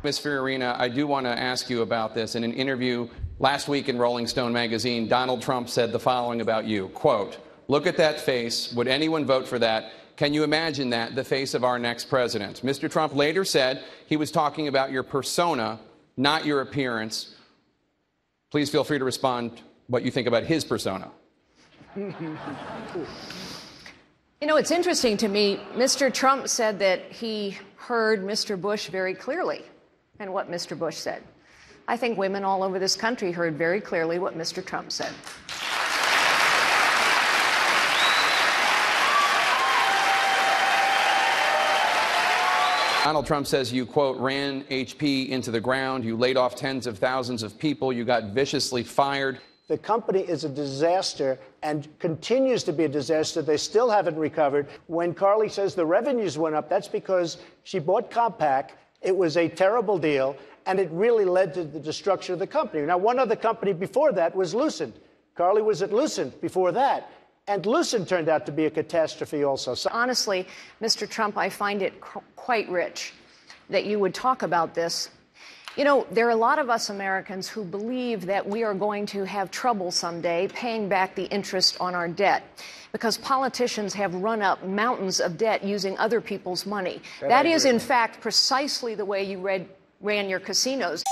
Ms. Fiorina, I do want to ask you about this. In an interview last week in Rolling Stone magazine, Donald Trump said the following about you, quote, "Look at that face. Would anyone vote for that? Can you imagine that, the face of our next president?" Mr. Trump later said he was talking about your persona, not your appearance. Please feel free to respond what you think about his persona. You know, it's interesting to me. Mr. Trump said that he heard Mr. Bush very clearly and what Mr. Bush said. I think women all over this country heard very clearly what Mr. Trump said. Donald Trump says you, quote, ran HP into the ground, you laid off tens of thousands of people, you got viciously fired. The company is a disaster and continues to be a disaster. They still haven't recovered. When Carly says the revenues went up, that's because she bought ComPAC. It was a terrible deal, and it really led to the destruction of the company. Now, one other company before that was Lucent. Carly was at Lucent before that. And Lucent turned out to be a catastrophe also. So honestly, Mr. Trump, I find it quite rich that you would talk about this. You know, there are a lot of us Americans who believe that we are going to have trouble someday paying back the interest on our debt because politicians have run up mountains of debt using other people's money. That is, in fact, precisely the way you ran your casinos.